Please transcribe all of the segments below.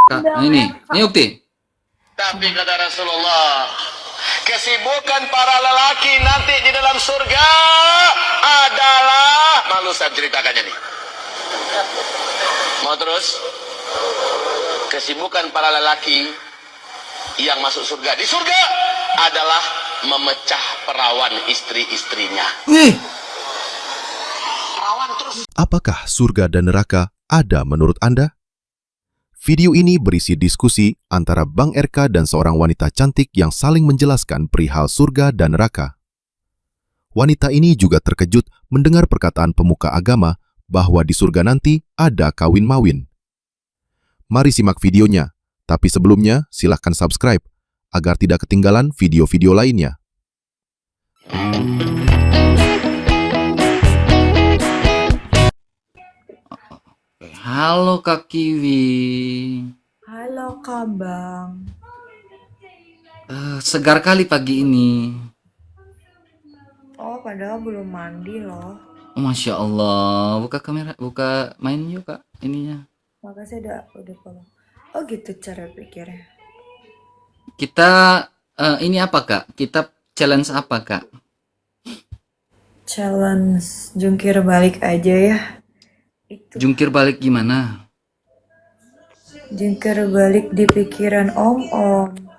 Kak, nah ini Ukti. Tapi kata Rasulullah, kesibukan para lelaki nanti di dalam surga adalah, malu saya ceritakannya nih. Mau terus? Kesibukan para lelaki yang masuk surga di surga adalah memecah perawan istri-istrinya. Perawan terus. Apakah surga dan neraka ada menurut Anda? Video ini berisi diskusi antara Bang RK dan seorang wanita cantik yang saling menjelaskan perihal surga dan neraka. Wanita ini juga terkejut mendengar perkataan pemuka agama bahwa di surga nanti ada kawin-mawin. Mari simak videonya, tapi sebelumnya silahkan subscribe agar tidak ketinggalan video-video lainnya. Halo Kak Kiwi. Halo Kak Bang. Segar kali pagi ini. Oh, padahal belum mandi loh. Masya Allah. Buka kamera, buka main yuk Kak ininya. Makasih udah follow. Oh gitu cara pikirnya. Kita ini apa Kak? Kita challenge apa Kak? Challenge jungkir balik aja ya. Itu Jungkir balik gimana? jungkir balik di pikiran Om.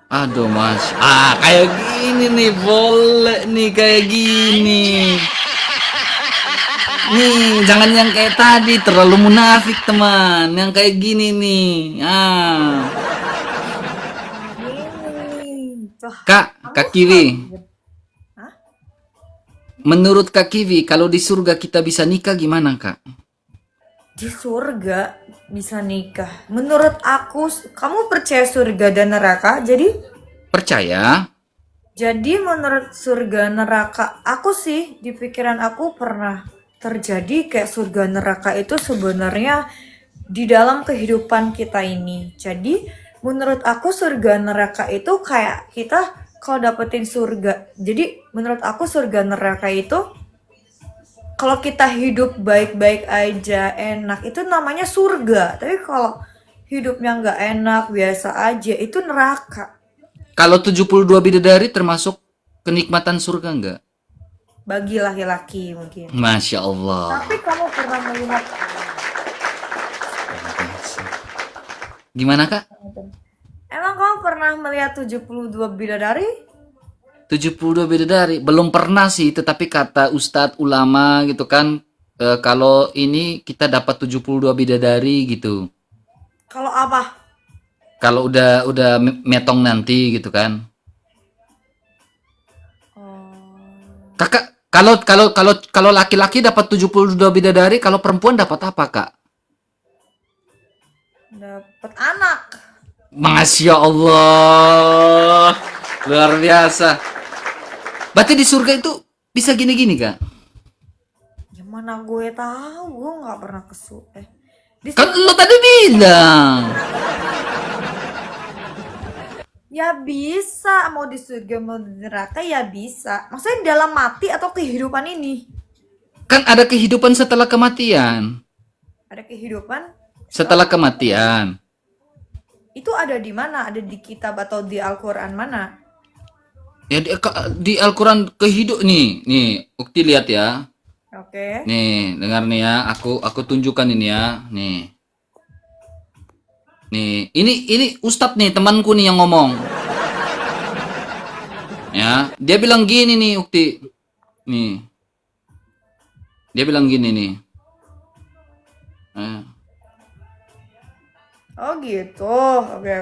Aduh Mas. Kayak gini nih, boleh nih kayak gini. Nih, jangan yang kayak tadi, terlalu munafik teman. Yang kayak gini nih. Ini tuh. Kak Kiwi. Hah? Menurut Kak Kiwi, kalau di surga kita bisa nikah gimana Kak? Di surga bisa nikah. Menurut aku, kamu percaya surga dan neraka? Percaya? Jadi menurut surga neraka, aku sih di pikiran aku pernah terjadi kayak surga neraka itu sebenarnya di dalam kehidupan kita ini. Jadi menurut aku surga neraka itu kayak kita kalau dapetin surga. Jadi menurut aku surga neraka itu kalau kita hidup baik-baik aja, enak, itu namanya surga. Tapi kalau hidupnya nggak enak, biasa aja, itu neraka. Kalau 72 bidadari termasuk kenikmatan surga enggak? Bagi laki-laki mungkin. Masya Allah. Tapi kamu pernah melihat Gimana Kak? Emang kamu pernah melihat 72 bidadari? 72 bidadari? Belum pernah sih, tetapi kata Ustadz ulama gitu kan, kalau ini kita dapat 72 bidadari gitu. Kalau apa? Kalau udah metong nanti gitu kan. Kakak, kalau laki-laki dapat 72 bidadari, kalau perempuan dapat apa Kak? Dapat anak. Masya Allah, luar biasa. Berarti di surga itu bisa gini-gini Kak? Gimana gue tahu? Gue nggak pernah ke surga. Kan lo tadi bilang. Ya bisa, mau di surga mau di neraka ya bisa. Maksudnya dalam mati atau kehidupan ini? Kan ada kehidupan setelah kematian. Ada kehidupan? Setelah kematian. Itu ada di mana? Ada di kitab atau di Al-Quran mana? Ya di Al-Quran kehidup nih, Ukti lihat ya. Oke. Nih, dengar nih ya, aku tunjukkan ini ya. Nih. Nih, ini Ustadz nih, temanku nih yang ngomong. Ya, dia bilang gini nih, Ukti. Nih. Dia bilang gini nih. Oh gitu. Oke.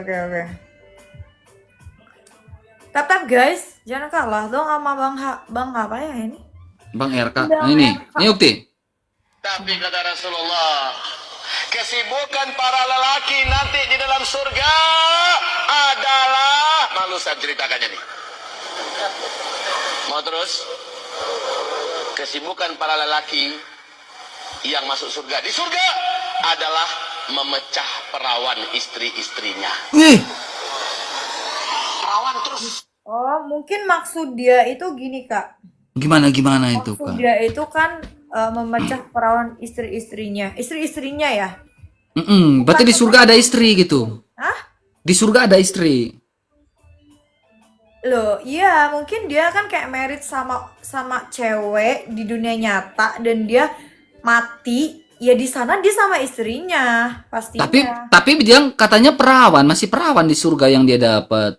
Tetap guys, jangan kalah dong sama Bang apa ya ini? Bang RK. Nah, ini Ukti. Tapi kata Rasulullah, kesibukan para lelaki nanti di dalam surga adalah, malu saya ceritakannya nih. Mau terus? Kesibukan para lelaki yang masuk surga di surga adalah memecah perawan istri-istrinya. Perawan terus. Oh, mungkin maksud dia itu gini, Kak. Gimana itu Maksud Kak? dia itu kan memecah perawan istri-istrinya. Istri-istrinya ya? Berarti di surga ada istri gitu. Hah? Di surga ada istri. Loh, iya, mungkin dia kan kayak married sama cewek di dunia nyata dan dia mati, ya di sana dia sama istrinya, pastinya. Tapi dia katanya perawan, masih perawan di surga yang dia dapat.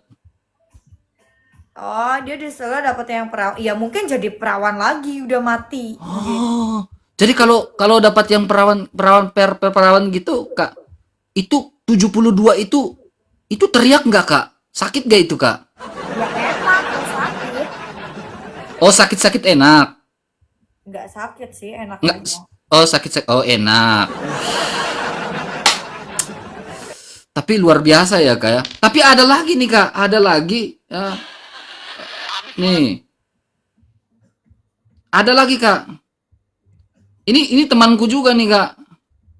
Oh, dia di sana dapat yang perawan. Ya mungkin jadi perawan lagi, udah mati. Oh. Jadi kalau dapat yang perawan gitu, Kak, itu 72 itu teriak nggak, Kak? Sakit nggak itu, Kak? Ya enak, gak sakit. Oh, sakit-sakit enak. Nggak sakit sih, enak Nggak. aja. Oh, sakit. Oh, enak. Tapi luar biasa ya, Kak ya. Tapi ada lagi nih, Kak. Ada lagi. Ya. Nih. Ada lagi, Kak. Ini temanku juga nih, Kak.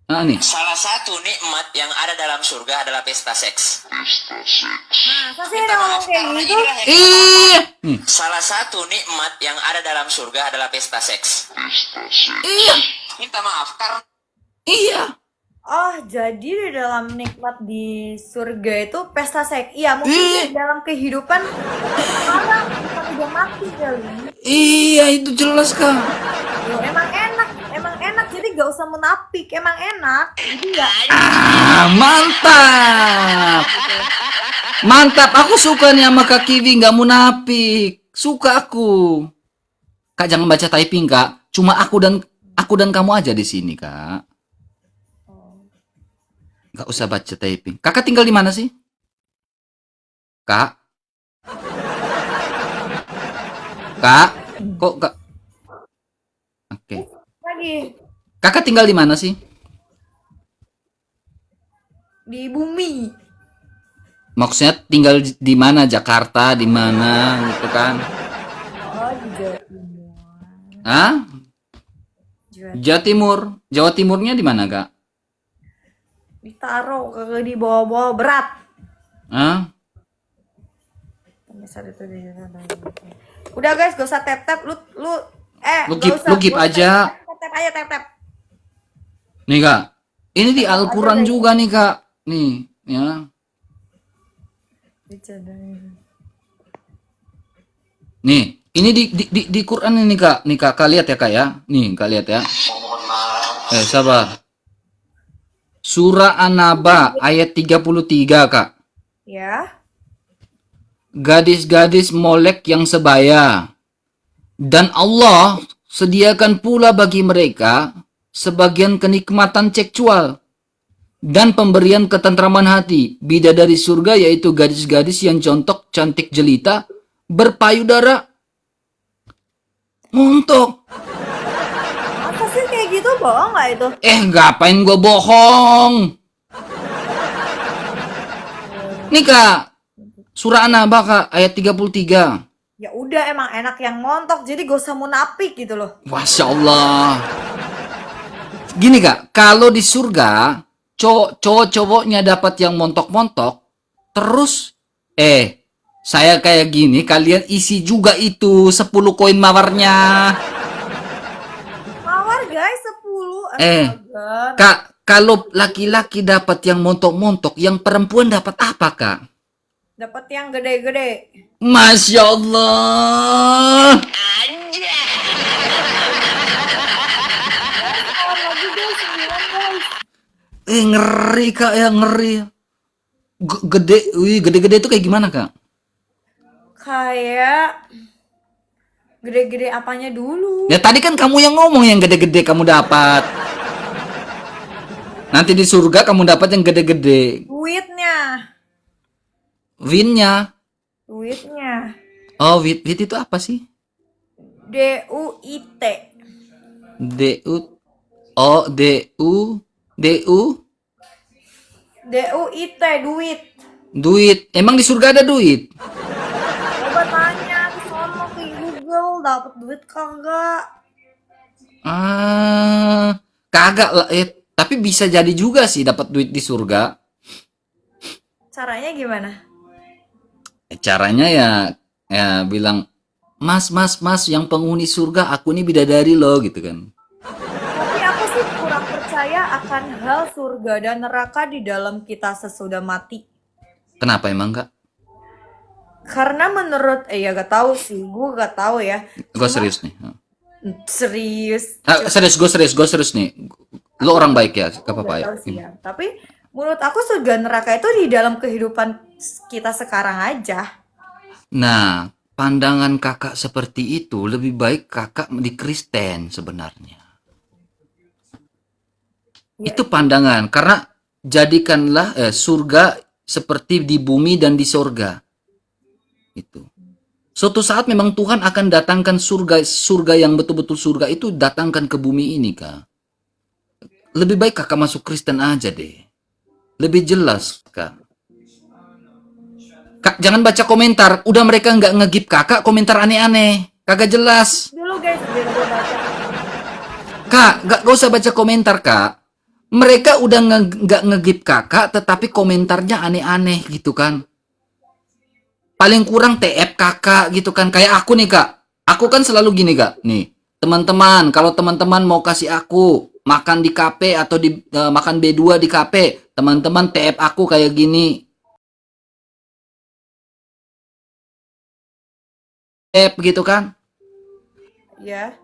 Nah, nih. Salah satu nikmat yang ada dalam surga adalah pesta seks. Masa sih ada ngomong kayak gitu? Ih. Nih. Salah satu nikmat yang ada dalam surga adalah pesta seks. Iya. Minta maaf karena Iya. Oh, jadi di dalam nikmat di surga itu pesta seks. Iya, mungkin di dalam kehidupan sekarang bukan udah mati kali. Iya, itu jelas, Kak. Loh, emang enak. Jadi gak usah menapik, emang enak. Jadi ya, Mantap. Mantap. Aku suka nih sama Kak Kiwi, nggak munafik. Suka aku. Kak, jangan baca typing, Kak. Cuma aku dan kamu aja di sini, Kak. Nggak usah baca typing. Kakak tinggal di mana sih? Kak? Kak? Kok Kak? Oke. lagi Kakak tinggal di mana sih? di bumi. Maksudnya tinggal di mana? Jakarta, di mana gitu kan? Oh, di Jawa Timur. Hah? Jawa Jawa Timur. Jawa Timurnya di mana, Kak? ditaruh ke di bawah-bawah berat. Hah? Misal itu di sana. Udah guys, gak usah tap-tap. Lu Lu gak usah. keep aja. Tap aja, tap. Nih, Kak. Ini di Al-Quran juga nih, Kak. Nih, ya. Nih, ini di Quran ini, Kak. Nih, Kak lihat ya, Kak ya. Nih, Kak lihat ya. Sabar. Surah An-Naba ayat 33, Kak. Ya. Gadis-gadis Molek yang sebaya. Dan Allah sediakan pula bagi mereka sebagian kenikmatan seksual dan pemberian ketentraman hati. Bidadari surga yaitu gadis-gadis yang contok, cantik jelita, berpayudara, montok. Masa sih kayak gitu, bohong nggak itu? Ngapain gue bohong? Nih, Kak. Surah An-Naba, Kak, ayat 33. Ya udah, emang enak yang ngontok, jadi gak usah munafik gitu loh. Masya Allah. Gini, Kak, kalau di surga cowok-cowoknya dapat yang montok-montok, terus saya kayak gini, kalian isi juga itu 10 koin mawarnya. Mawar guys, 10. Astaga. Kak, kalau laki-laki dapat yang montok-montok, yang perempuan dapat apa, Kak? Dapat yang gede-gede. Masya Allah. Lagi guys, 9 guys. Ngeri, Kak, ya, ngeri. Gede-gede itu kayak gimana, Kak? Kayak gede-gede apanya dulu? Ya tadi kan kamu yang ngomong yang gede-gede kamu dapat. Nanti di surga kamu dapat yang gede-gede. Duitnya. Winnya. Oh, wit itu apa sih? DUIT. DU. Oh, DU. DUIT, duit. Duit. Emang di surga ada duit? Coba tanya ke sono ke Google, dapat duit kagak? Kagak lah. Tapi bisa jadi juga sih dapat duit di surga. Caranya gimana? Caranya ya bilang, Mas, yang penghuni surga, aku ini bidadari loh, gitu kan. Tapi aku sih kurang percaya akan hal surga dan neraka di dalam kita sesudah mati. Kenapa emang Kak? Karena menurut ya gak tahu sih, gue gak tahu ya. Gue serius nih. Serius. Gue serius nih. Lo orang baik ya, gak Aku apa-apa nggak ya. tahu sih ya. Tapi menurut aku surga neraka itu di dalam kehidupan kita sekarang aja. Nah, pandangan kakak seperti itu lebih baik kakak di Kristen sebenarnya. Ya, Itu pandangan, karena jadikanlah surga seperti di bumi dan di surga. Itu. Suatu saat memang Tuhan akan datangkan surga yang betul-betul surga itu datangkan ke bumi ini, Kak. Lebih baik kakak masuk Kristen aja deh. Lebih jelas, Kak. Kak, jangan baca komentar. Udah mereka nggak ngegip kakak, komentar aneh-aneh. Kagak jelas. dulu guys, biar gue baca. Kak, gak usah baca komentar, Kak. Mereka udah nggak ngegip kakak, tetapi komentarnya aneh-aneh gitu kan. Paling kurang TF kakak gitu kan. Kayak aku nih, Kak. Aku kan selalu gini, Kak. Nih, teman-teman, kalau teman-teman mau kasih aku makan di kafe atau makan B2 di kafe, teman-teman TF aku kayak gini. TF gitu kan. Ya,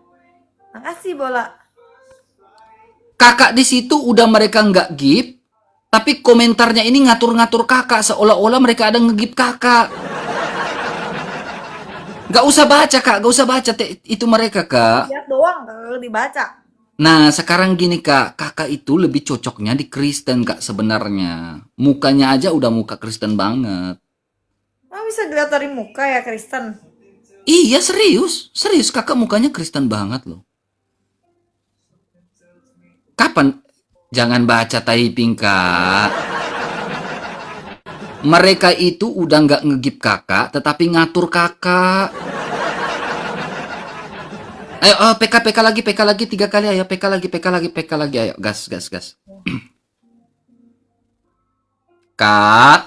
makasih bola. Kakak di situ udah mereka nggak gip, tapi komentarnya ini ngatur-ngatur kakak seolah-olah mereka ada ngegip kakak. Gak usah baca kak, gak usah baca itu mereka kak. Lihat doang, kalau dibaca. Nah sekarang gini kak, kakak itu lebih cocoknya di Kristen kak sebenarnya. Mukanya aja udah muka Kristen banget. Oh, bisa dilihat dari muka ya Kristen. Iya serius, serius kakak mukanya Kristen banget loh. Kapan? Jangan baca typing kak. Mereka itu udah nggak ngegip kakak, tetapi ngatur kakak. Ayo, PK lagi 3 kali, ayo PK lagi, ayo gas. Kak,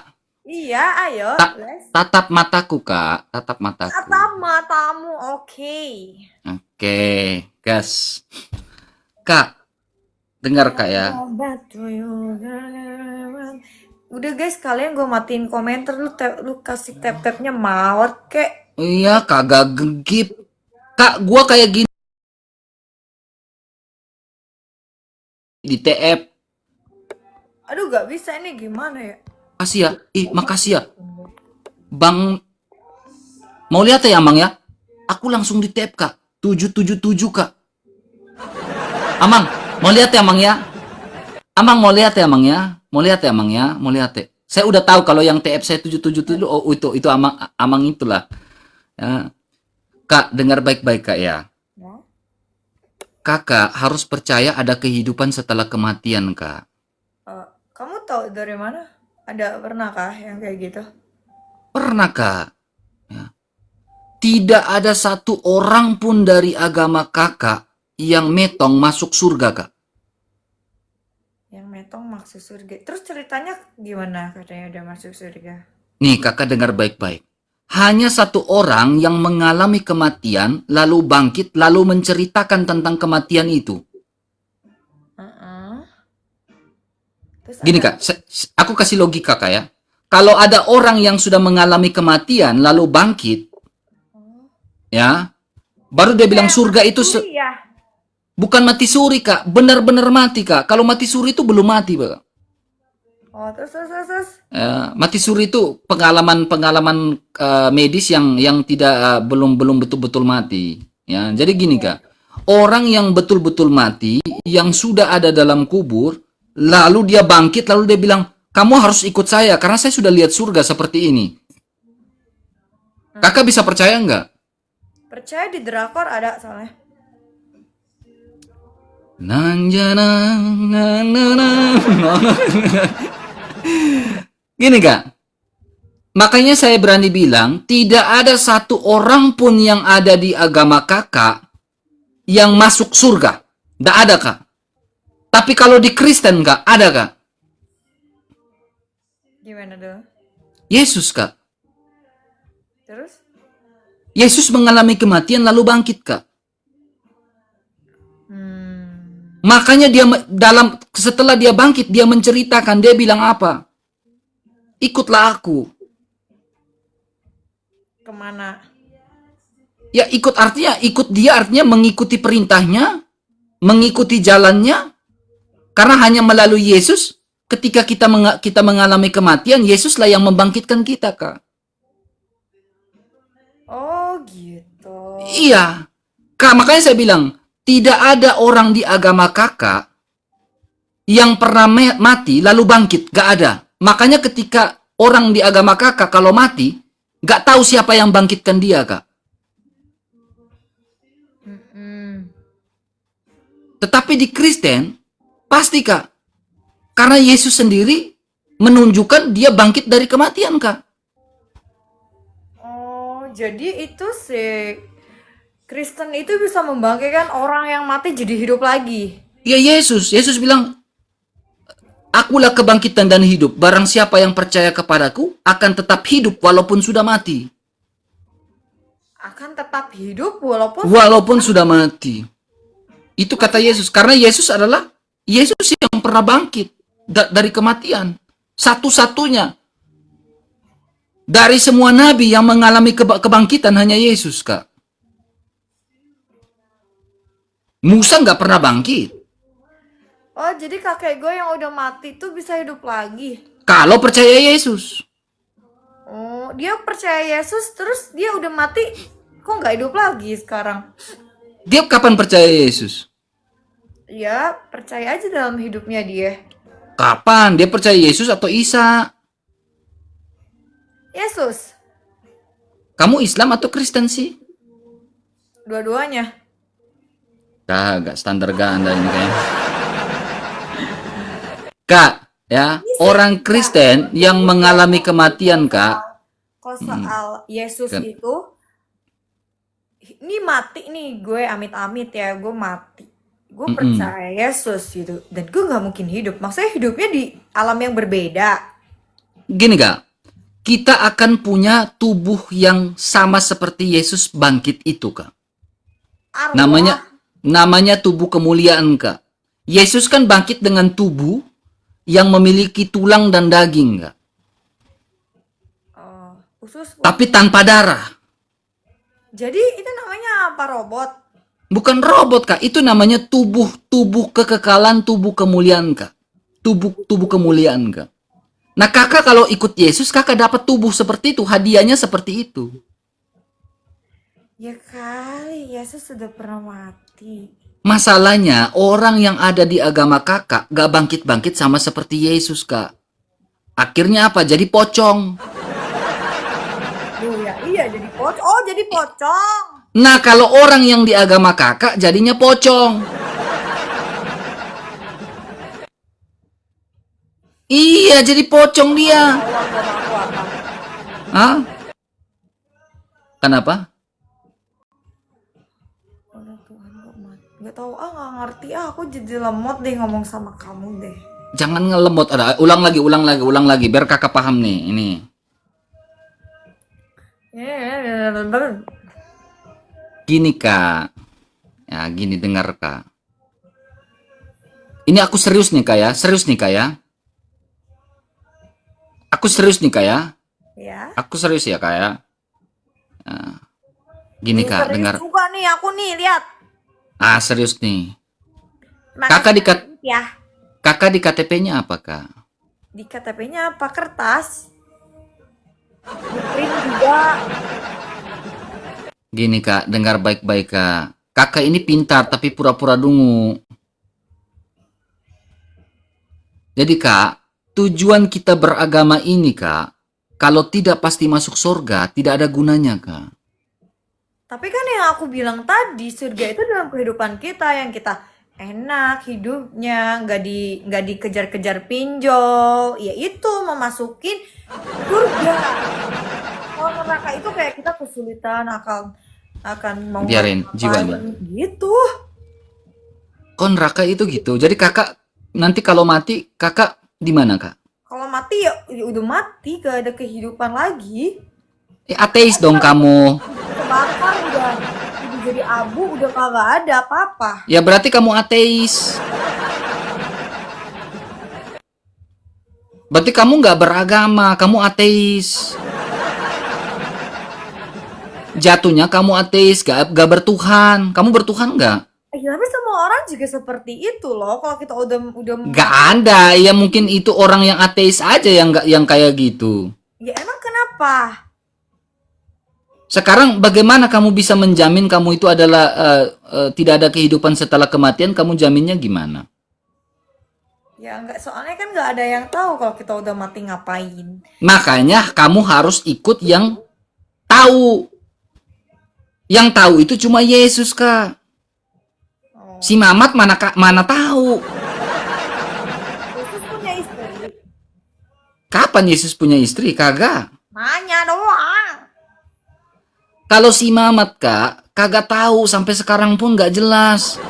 Iya, ayo. Les. tatap mataku kak, tatap mataku. Tatap matamu, oke. Oke, gas. Kak, dengar kak ya. Udah guys, kalian gue matiin komentar, lu kasih tap-tapnya mawat kek. Iya, kagak gegip. Kak, gua kayak gini di TF. Aduh, gak bisa ini gimana ya? Makasih ya. Makasih ya. Bang, mau lihat ya, Amang ya? Aku langsung di TF, Kak. 777, Kak. Amang, mau lihat ya, Amang ya? Amang mau lihat ya, Amang ya? Mau lihat ya, Amang ya? Mau lihat ya? Saya udah tahu kalau yang TF saya 777 oh itu Amang itulah. Ya. Kak, dengar baik-baik, Kak ya. Ya. Kakak harus percaya ada kehidupan setelah kematian, Kak. Kamu tahu dari mana? Ada pernah kah yang kayak gitu? Pernah, Kak? Ya. Tidak ada satu orang pun dari agama kakak yang metong masuk surga, Kak. Yang metong masuk surga. Terus ceritanya gimana katanya udah masuk surga? Nih, kakak dengar baik-baik. Hanya satu orang yang mengalami kematian, lalu bangkit, lalu menceritakan tentang kematian itu. Terus Gini, Kak. Aku kasih logika, Kak ya. Kalau ada orang yang sudah mengalami kematian, lalu bangkit, ya, baru dia bilang surga itu ya. bukan mati suri, Kak. Benar-benar mati, Kak. Kalau mati suri itu belum mati, Pak. Oh, terus. Mati suri itu pengalaman medis yang tidak belum betul-betul mati. Ya, jadi gini Kak, orang yang betul-betul mati, yang sudah ada dalam kubur, lalu dia bangkit, lalu dia bilang, kamu harus ikut saya karena saya sudah lihat surga seperti ini. Kakak bisa percaya nggak? Percaya di drakor ada soalnya. Gini Kak, makanya saya berani bilang tidak ada satu orang pun yang ada di agama kakak yang masuk surga. Tidak ada Kak. Tapi kalau di Kristen Kak, ada Kak. Gimana dong? Yesus Kak. Terus? Yesus mengalami kematian lalu bangkit Kak. Makanya dia setelah dia bangkit dia menceritakan, dia bilang apa? ikutlah aku. Kemana? Ya ikut artinya, ikut dia artinya mengikuti perintahnya, mengikuti jalannya. Karena hanya melalui Yesus, ketika kita mengalami kematian, Yesuslah yang membangkitkan kita, Kak. Oh gitu. Iya. Kak, makanya saya bilang, tidak ada orang di agama kakak yang pernah mati lalu bangkit. Gak ada. Makanya ketika orang di agama kakak kalau mati, gak tahu siapa yang bangkitkan dia, Kak. Tetapi di Kristen, pasti, Kak. Karena Yesus sendiri menunjukkan dia bangkit dari kematian, Kak. Oh, jadi itu sih Kristen itu bisa membangkitkan orang yang mati jadi hidup lagi. Ya Yesus bilang, akulah kebangkitan dan hidup. Barang siapa yang percaya kepadaku akan tetap hidup walaupun sudah mati. Akan tetap hidup walaupun Sudah mati. Itu kata Yesus. Karena Yesus adalah Yesus yang pernah bangkit dari kematian. Satu-satunya. Dari semua nabi yang mengalami kebangkitan hanya Yesus, Kak. Musa nggak pernah bangkit. Oh, jadi kakek gue yang udah mati tuh bisa hidup lagi. Kalau percaya Yesus. Oh, dia percaya Yesus terus dia udah mati kok nggak hidup lagi sekarang? Dia kapan percaya Yesus? Ya, percaya aja dalam hidupnya dia. Kapan? Dia percaya Yesus atau Isa? Yesus, Kamu Islam atau Kristen sih? dua-duanya. Agak standar gak Anda ini kayaknya. Kak, ya, orang Kristen yang mengalami kematian, Kak. Kalau soal Yesus Kan. itu, ini mati nih gue amit-amit ya, gue mati. Gue percaya Yesus gitu, dan gue nggak mungkin hidup. Maksudnya hidupnya di alam yang berbeda. Gini, Kak. Kita akan punya tubuh yang sama seperti Yesus bangkit itu, Kak. Arwah. Namanya tubuh kemuliaan, Kak. Yesus kan bangkit dengan tubuh yang memiliki tulang dan daging, Kak. Usus. Tapi tanpa darah. Jadi itu namanya apa, robot? Bukan robot, Kak. Itu namanya tubuh kekekalan, tubuh kemuliaan, Kak. Tubuh kemuliaan, Kak. Nah, kakak kalau ikut Yesus, kakak dapat tubuh seperti itu. Hadiahnya seperti itu. Ya kali, Yesus sudah pernah mati. Masalahnya, orang yang ada di agama kakak gak bangkit-bangkit sama seperti Yesus, Kak. Akhirnya apa? Jadi pocong. Duh, ya iya jadi pocong. Oh, jadi pocong. Nah, kalau orang yang di agama kakak jadinya pocong. Iya, jadi pocong dia. Hah? Kenapa? Udah Tuhan kok mati. Gak tau, gak ngerti. Aku jadi lemot deh ngomong sama kamu deh. Jangan ngelemot. Ulang lagi. Biar kakak paham nih. Ini. Gini, Kak. Ya, gini, dengar, Kak. Ini aku serius nih, Kak ya. Aku serius nih, Kak ya. Ya. Aku serius ya, Kak ya. Nah, gini, Kak, Serius dengar. juga nih aku nih, lihat. Serius nih. Makasih ya. Kakak di KTP-nya apa, Kak? Di KTP-nya apa? Kertas. Di print juga. Gini, Kak, dengar baik-baik, Kak. Kakak ini pintar tapi pura-pura dungu. Jadi, Kak, tujuan kita beragama ini, Kak, kalau tidak pasti masuk surga, tidak ada gunanya, Kak. Tapi kan yang aku bilang tadi, surga itu dalam kehidupan kita yang kita enak hidupnya, nggak dikejar-kejar pinjol, ya itu memasukin surga. Kalau neraka itu kayak kita kesulitan akan mau Biarin, jiwanya. gitu. Kok neraka itu gitu? Jadi kakak nanti kalau mati, kakak di mana, Kak? Kalau mati ya udah mati, gak ada kehidupan lagi. Ateis dong kamu. Kebakar udah jadi abu, udah kagak ada apa-apa. Ya berarti kamu ateis. Berarti kamu nggak beragama, kamu ateis. Jatuhnya kamu ateis, gak bertuhan. Kamu bertuhan nggak? Tapi semua orang juga seperti itu loh. Kalau kita udah Nggak ada. Ya mungkin itu orang yang ateis aja yang kayak gitu. Ya emang kenapa? Sekarang bagaimana kamu bisa menjamin kamu itu adalah tidak ada kehidupan setelah kematian? Kamu jaminnya gimana? Ya enggak, soalnya kan nggak ada yang tahu kalau kita udah mati ngapain. Makanya kamu harus ikut yang tahu. Yang tahu itu cuma Yesus, Kak. Si Mamat mana tahu? Yesus punya istri. Kapan Yesus punya istri? Kagak. Nanya doang. Kalau si Mamat, Kak, kagak tahu sampai sekarang pun nggak jelas.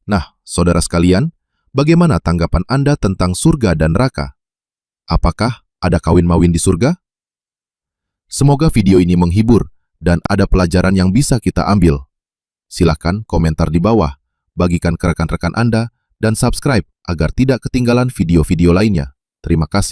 Nah, saudara sekalian, bagaimana tanggapan Anda tentang surga dan neraka? Apakah ada kawin-mawin di surga? Semoga video ini menghibur dan ada pelajaran yang bisa kita ambil. Silakan komentar di bawah, bagikan ke rekan-rekan Anda, dan subscribe agar tidak ketinggalan video-video lainnya. Terima kasih.